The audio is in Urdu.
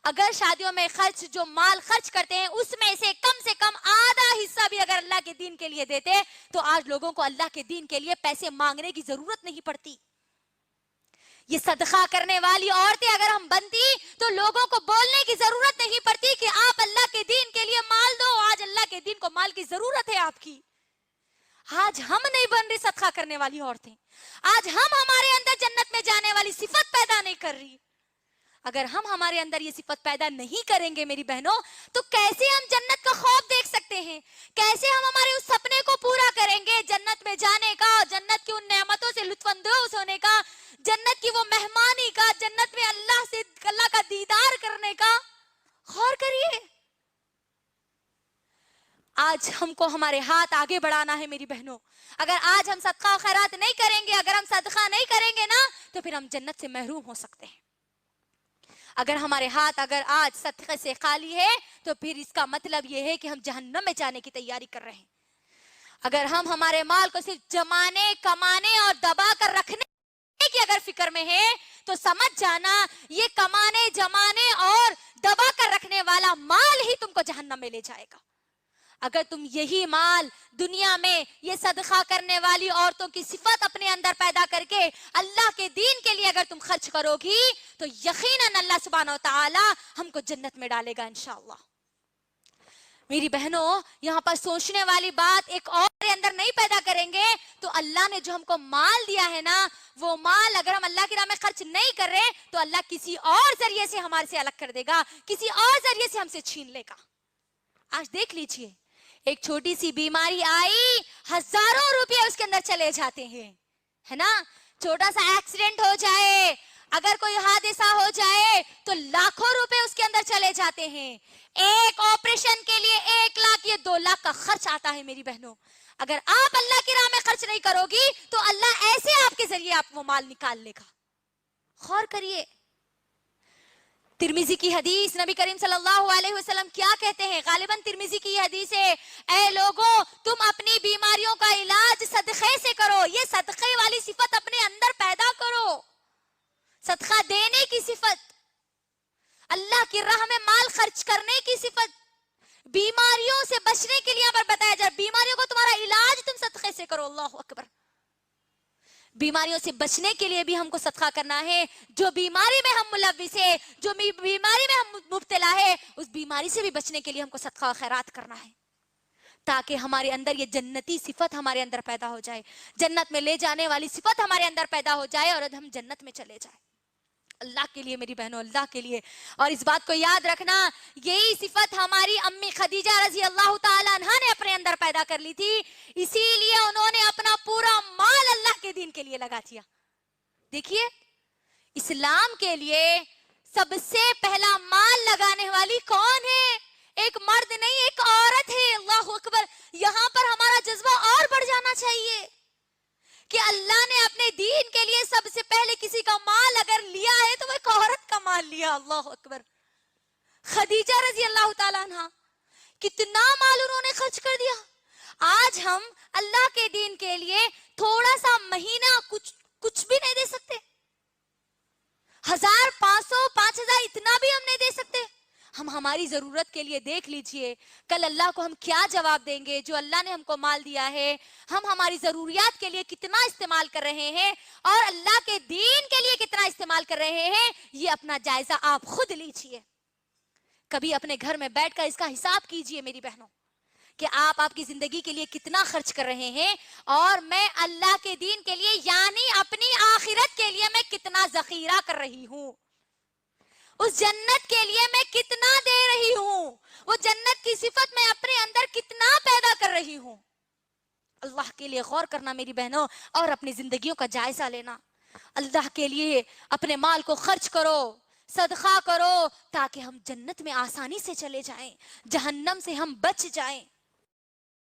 اگر شادیوں میں جو مال خرچ کرتے ہیں اس میں سے کم آدھا حصہ بھی اگر اللہ کے دین کے لیے دیتے تو آج لوگوں کو اللہ کے دین کے لیے پیسے مانگنے کی ضرورت نہیں پڑتی. یہ صدقہ کرنے والی عورتیں اگر ہم بنتی تو لوگوں کو بولنے کی ضرورت نہیں پڑتی کہ آپ اللہ کے دین کے لیے مال دو. آج اللہ کے دین کو مال کی ضرورت ہے آپ کی. آج ہم نہیں بن رہی صدقہ کرنے والی عورتیں. آج ہم ہمارے اندر جنت میں جانے والی صفت پیدا نہیں کر رہی. اگر ہم ہمارے اندر یہ صفت پیدا نہیں کریں گے میری بہنوں تو کیسے ہم جنت کا خواب دیکھ سکتے ہیں؟ کیسے ہم ہمارے اس سپنے کو پورا کریں گے جنت میں جانے کا, جنت کی ان نعمتوں سے لطف اندوز ہونے کا, جنت کی وہ مہمانی کا, جنت میں اللہ کا دیدار کرنے کا؟ غور کریے. آج ہم کو ہمارے ہاتھ آگے بڑھانا ہے میری بہنوں. اگر آج ہم صدقہ و خیرات نہیں کریں گے, اگر ہم صدقہ نہیں کریں گے نا تو پھر ہم جنت سے محروم ہو سکتے ہیں. اگر ہمارے ہاتھ آج صدقے سے خالی ہے تو پھر اس کا مطلب یہ ہے کہ ہم جہنم میں جانے کی تیاری کر رہے ہیں. اگر ہم ہمارے مال کو صرف جمانے, کمانے اور دبا کر رکھنے کی اگر فکر میں ہے تو سمجھ جانا یہ کمانے, جمانے اور دبا کر رکھنے والا مال ہی تم کو جہنم میں لے جائے گا. اگر تم یہی مال دنیا میں یہ صدقہ کرنے والی عورتوں کی صفت اپنے اندر پیدا کر کے اللہ کے دین کے لیے اگر تم خرچ کرو گی تو یقیناً اللہ سبحانہ و تعالی ہم کو جنت میں ڈالے گا انشاءاللہ. میری بہنوں یہاں پر سوچنے والی بات ایک اور اندر نہیں پیدا کریں گے تو اللہ نے جو ہم کو مال دیا ہے نا وہ مال اگر ہم اللہ کی راہ میں خرچ نہیں کر رہے تو اللہ کسی اور ذریعے سے ہمارے سے الگ کر دے گا, کسی اور ذریعے سے ہم سے چھین لے گا. آج دیکھ لیجئے ایک چھوٹی سی بیماری آئی, ہزاروں روپے اس کے اندر چلے جاتے ہیں, ہے نا. چھوٹا سا ایکسیڈنٹ ہو جائے, اگر کوئی حادثہ ہو جائے تو لاکھوں روپے اس کے اندر چلے جاتے ہیں. ایک آپریشن کے لیے 1 لاکھ یا 2 لاکھ کا خرچ آتا ہے میری بہنوں. اگر آپ اللہ کی راہ میں خرچ نہیں کرو گی تو اللہ ایسے آپ کے ذریعے آپ وہ مال نکال لے گا. غور کریے. ترمذی کی حدیث, نبی کریم صلی اللہ علیہ وسلم کیا کہتے ہیں؟ غالباً ترمذی کی حدیث ہے, اے لوگوں تم اپنی بیماریوں کا علاج صدقے سے کرو. یہ صدقے والی صفت اپنے اندر پیدا کرو, صدقہ دینے کی صفت, اللہ کی راہ میں مال خرچ کرنے کی صفت, بیماریوں سے بچنے کے لیے پر بتایا جائے. بیماریوں کو تمہارا علاج تم صدقے سے کرو. اللہ اکبر. بیماریوں سے بچنے کے لیے بھی ہم کو صدقہ کرنا ہے. جو بیماری میں ہم ملوث ہے, جو بیماری میں ہم مبتلا ہے, اس بیماری سے بھی بچنے کے لیے ہم کو صدقہ و خیرات کرنا ہے تاکہ ہمارے اندر یہ جنتی صفت ہمارے اندر پیدا ہو جائے, جنت میں لے جانے والی صفت ہمارے اندر پیدا ہو جائے اور ہم جنت میں چلے جائیں. اللہ کے لیے میری بہنوں, اللہ کے لیے. اور اس بات کو یاد رکھنا یہی صفت ہماری امی خدیجہ رضی اللہ تعالی عنہا نے اپنے اندر پیدا کر لی تھی, اسی لیے انہوں نے اپنا پورا مال اللہ کے دین کے لیے لگا دیا. دیکھیے اسلام کے لیے سب سے پہلا مال لگانے والی کون ہے؟ ایک مرد نہیں, ایک عورت ہے. اللہ اکبر. یہاں پر ہمارا جذبہ اور بڑھ جانا چاہیے کہ اللہ نے اپنے دین کے لیے سب سے پہلے کسی کا مال اگر لیا ہے تو وہ ایک عورت کا مال لیا. اللہ اکبر. خدیجہ رضی اللہ تعالیٰ عنہ کتنا مال انہوں نے خرچ کر دیا. آج ہم اللہ کے دین کے لیے تھوڑا سا مہینہ کچھ بھی نہیں دے سکتے. 1000, 500, 5000 اتنا بھی ہم نہیں دے سکتے. ہم ہماری ضرورت کے لیے دیکھ لیجئے کل اللہ کو ہم کیا جواب دیں گے. جو اللہ نے ہم کو مال دیا ہے ہم ہماری ضروریات کے لیے کتنا استعمال کر رہے ہیں اور اللہ کے دین کے لیے کتنا استعمال کر رہے ہیں, یہ اپنا جائزہ آپ خود لیجئے. کبھی اپنے گھر میں بیٹھ کر اس کا حساب کیجئے میری بہنوں کہ آپ کی زندگی کے لیے کتنا خرچ کر رہے ہیں اور میں اللہ کے دین کے لیے یعنی اپنی آخرت کے لیے میں کتنا ذخیرہ کر رہی ہوں, اس جنت کے لیے میں کتنا دے رہی ہوں, وہ جنت کی صفت میں اپنے اندر کتنا پیدا کر رہی ہوں. اللہ کے لیے غور کرنا میری بہنوں اور اپنی زندگیوں کا جائزہ لینا. اللہ کے لیے اپنے مال کو خرچ کرو, صدقہ کرو تاکہ ہم جنت میں آسانی سے چلے جائیں, جہنم سے ہم بچ جائیں.